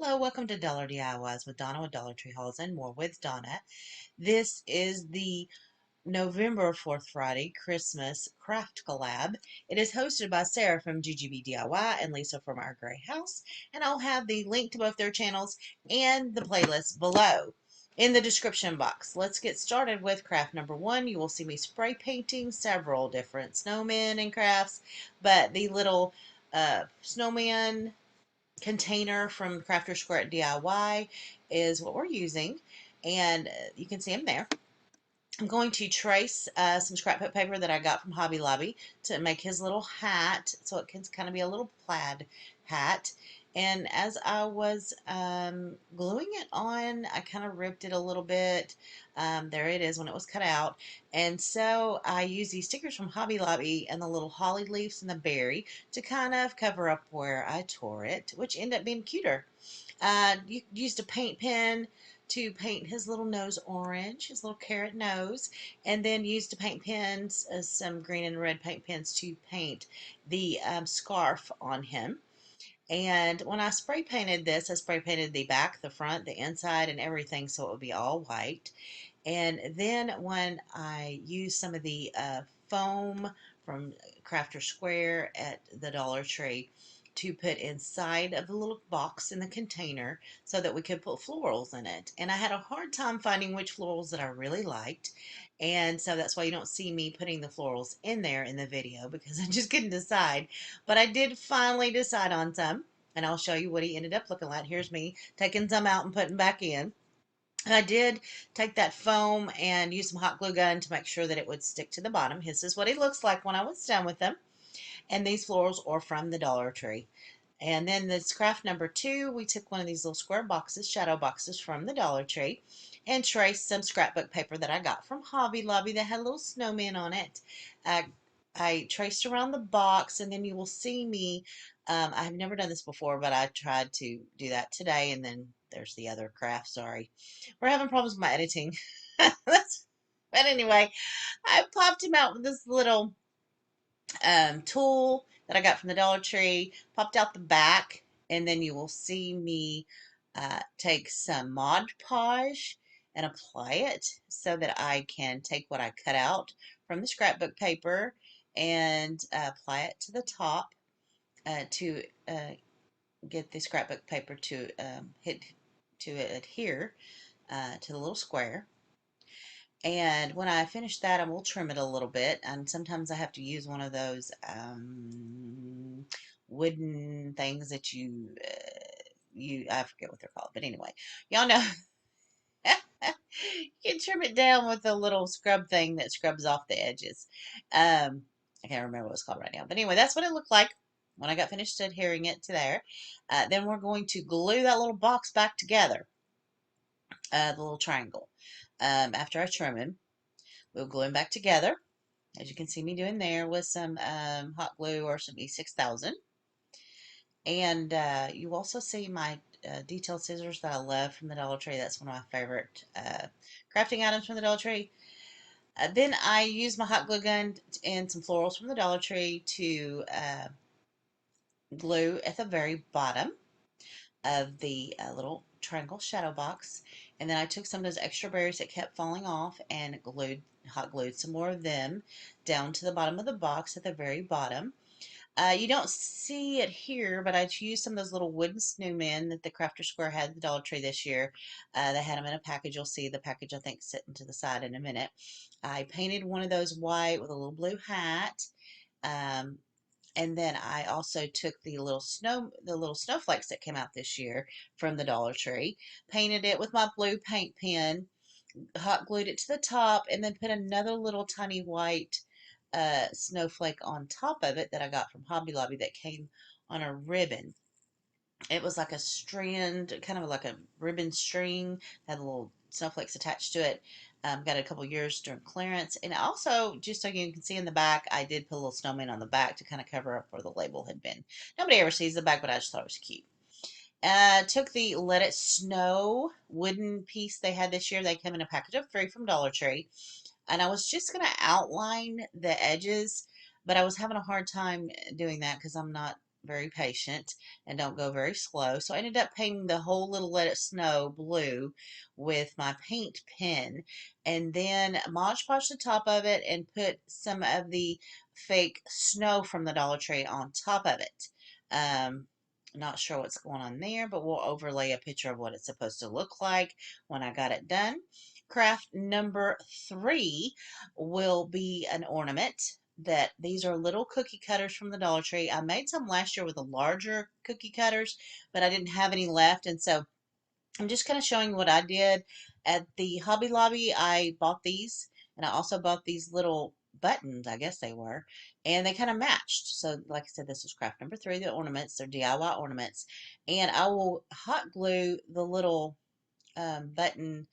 Hello, welcome to Dollar DIYs with Donna with Dollar Tree Hauls and More with Donna. This is the November 4th Friday Christmas Craft Collab. It is hosted by Sarah from JuJubee DIY and Lisa from Our Gray House, and I'll have the link to both their channels and the playlist below in the description box. Let's get started with craft number one. You will see me spray painting several different snowmen and crafts, but the little snowman container from Crafter Square at DIY is what we're using, and you can see them there. I'm going to trace some scrapbook paper that I got from Hobby Lobby to make his little hat, so it can kind of be a little plaid hat. And as I was gluing it on, I kind of ripped it a little bit. There it is when it was cut out. And so I used these stickers from Hobby Lobby and the little holly leaves and the berry to kind of cover up where I tore it, which ended up being cuter. You used a paint pen to paint his little nose orange, his little carrot nose, and then used the paint pens, some green and red paint pens to paint the scarf on him. And when I spray painted this, I spray painted the back, the front, the inside, and everything so it would be all white. And then when I used some of the foam from Crafter Square at the Dollar Tree to put inside of the little box in the container so that we could put florals in it. And I had a hard time finding which florals that I really liked. And so that's why you don't see me putting the florals in there in the video because I just couldn't decide. But I did finally decide on some. And I'll show you what he ended up looking like. Here's me taking some out and putting back in. I did take that foam and use some hot glue gun to make sure that it would stick to the bottom. This is what he looks like when I was done with them. And these florals are from the Dollar Tree. And then this craft number two, we took one of these little square boxes, shadow boxes from the Dollar Tree, and traced some scrapbook paper that I got from Hobby Lobby that had little snowmen on it. I traced around the box, and then you will see me. I have never done this before, but I tried to do that today, and then there's the other craft. Sorry. We're having problems with my editing. But anyway, I popped him out with this little tool that I got from the Dollar Tree, popped out the back, and then you will see me take some Mod Podge and apply it so that I can take what I cut out from the scrapbook paper and apply it to the top to get the scrapbook paper to adhere to the little square. And when I finish that, I will trim it a little bit. And sometimes I have to use one of those wooden things that I forget what they're called. But anyway, y'all know you can trim it down with a little scrub thing that scrubs off the edges. I can't remember what it's called right now. But anyway, that's what it looked like when I got finished adhering it to there. Then we're going to glue that little box back together, the little triangle. After I trim him. We'll glue them back together, as you can see me doing there with some hot glue or some E6000. And you also see my detailed scissors that I love from the Dollar Tree. That's one of my favorite crafting items from the Dollar Tree. Then I use my hot glue gun and some florals from the Dollar Tree to glue at the very bottom of the little triangle shadow box. And then I took some of those extra berries that kept falling off and hot glued some more of them down to the bottom of the box at the very bottom. You don't see it here, but I used some of those little wooden snowmen that the Crafter Square had at the Dollar Tree this year. They had them in a package. You'll see the package, I think, sitting to the side in a minute. I painted one of those white with a little blue hat. Um, and then I also took the little snowflakes that came out this year from the Dollar Tree, painted it with my blue paint pen, hot glued it to the top, and then put another little tiny white snowflake on top of it that I got from Hobby Lobby that came on a ribbon. It was like a strand, kind of like a ribbon string, had little snowflakes attached to it. Got it a couple years during clearance. And also, just so you can see in the back, I did put a little snowman on the back to kind of cover up where the label had been. Nobody ever sees the back, but I just thought it was cute. Took the Let It Snow wooden piece they had this year. They came in a package of 3 from Dollar Tree. And I was just going to outline the edges, but I was having a hard time doing that because I'm not very patient and don't go very slow. So I ended up painting the whole little Let It Snow blue with my paint pen, and then Mod Podge the top of it and put some of the fake snow from the Dollar Tree on top of it. Not sure what's going on there, but we'll overlay a picture of what it's supposed to look like when I got it done. Craft number 3 will be an ornament. That these are little cookie cutters from the Dollar Tree. I made some last year with the larger cookie cutters, but I didn't have any left, and so I'm just kind of showing what I did at the Hobby Lobby. I bought these, and I also bought these little buttons, I guess they were, and they kind of matched. So, like I said, this is craft number 3, the ornaments. They're DIY ornaments, and I will hot glue the little button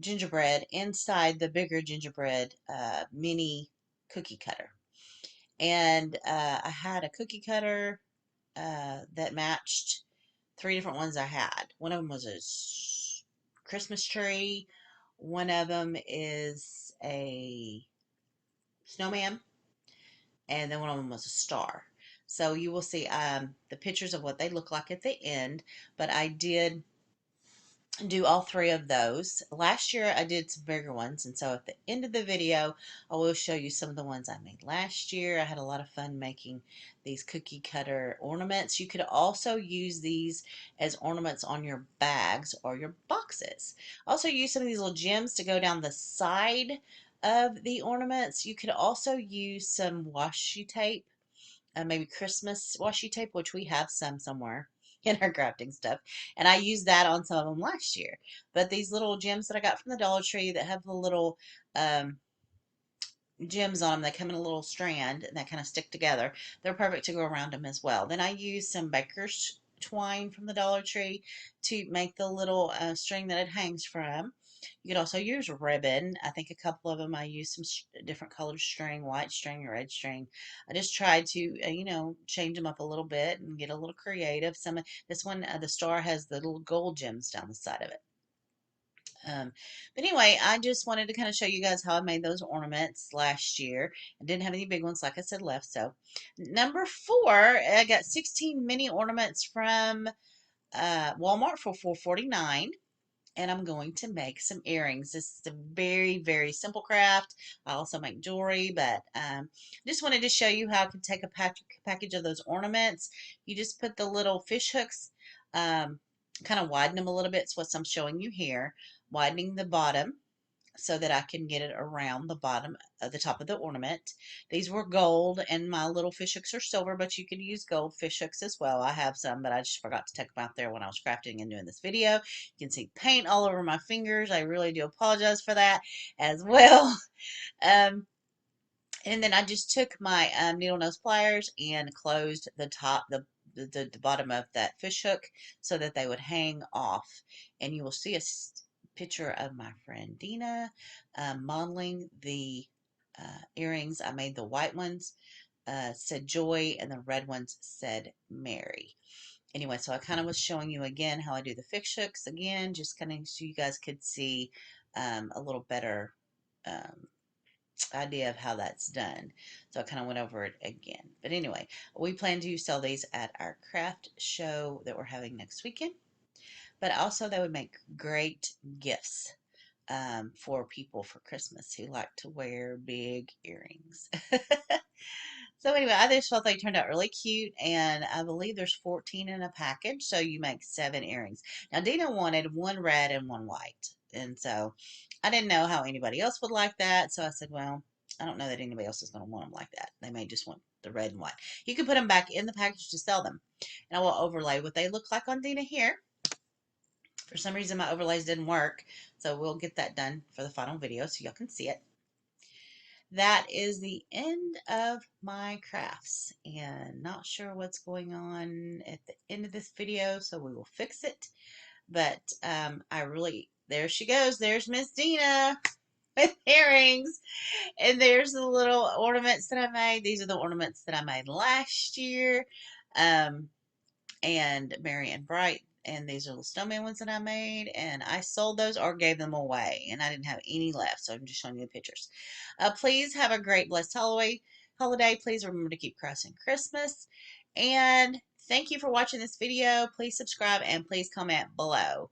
gingerbread inside the bigger gingerbread mini cookie cutter. And I had a cookie cutter that matched 3 different ones I had. One of them was a Christmas tree. One of them is a snowman, and then one of them was a star. So you will see the pictures of what they look like at the end. But I did do all 3 of those. Last year I did some bigger ones, and so at the end of the video I will show you some of the ones I made last year. I had a lot of fun making these cookie cutter ornaments. You could also use these as ornaments on your bags or your boxes. Also use some of these little gems to go down the side of the ornaments. You could also use some washi tape, maybe Christmas washi tape, which we have some somewhere in our crafting stuff. And I used that on some of them last year. But these little gems that I got from the Dollar Tree that have the little um, gems on them, they come in a little strand and that kind of stick together. They're perfect to go around them as well. Then I used some baker's twine from the Dollar Tree to make the little string that it hangs from. You could also use ribbon. I think a couple of them I used some different colored string, white string, red string. I just tried to, change them up a little bit and get a little creative. This one, the star has the little gold gems down the side of it. But anyway, I just wanted to kind of show you guys how I made those ornaments last year. I didn't have any big ones, like I said, left. So number 4, I got 16 mini ornaments from Walmart for $4.49. And I'm going to make some earrings. This is a very, very simple craft. I also make jewelry, but just wanted to show you how I could take a package of those ornaments. You just put the little fish hooks, kind of widen them a little bit. It's what I'm showing you here, widening the bottom so that I can get it around the bottom of the top of the ornament. These were gold, and my little fish hooks are silver, but you could use gold fish hooks as well. I have some, but I just forgot to take them out there when I was crafting and doing this video. You can see paint all over my fingers. I really do apologize for that as well. Um, and then I just took my needle nose pliers and closed the top, the bottom of that fish hook so that they would hang off. And you will see a picture of my friend Donna modeling the earrings. I made the white ones said Joy, and the red ones said Mary. Anyway, so I kind of was showing you again how I do the fish hooks again, just kind of so you guys could see a little better idea of how that's done. So I kind of went over it again. But anyway, we plan to sell these at our craft show that we're having next weekend. But also they would make great gifts for people for Christmas who like to wear big earrings. So anyway, I just thought they turned out really cute, and I believe there's 14 in a package, so you make 7 earrings. Now, Donna wanted 1 red and 1 white, and so I didn't know how anybody else would like that, so I said, well, I don't know that anybody else is going to want them like that. They may just want the red and white. You can put them back in the package to sell them, and I will overlay what they look like on Donna here. For some reason, my overlays didn't work, so we'll get that done for the final video so y'all can see it. That is the end of my crafts, and not sure what's going on at the end of this video, so we will fix it. But there she goes. There's Miss Donna with earrings, and there's the little ornaments that I made. These are the ornaments that I made last year. And Merry and Bright, and these are the snowman ones that I made, and I sold those or gave them away, and I didn't have any left, so I'm just showing you the pictures. Please have a great blessed holiday. Please remember to keep crossing Christmas, And thank you for watching this video. Please subscribe and please comment below.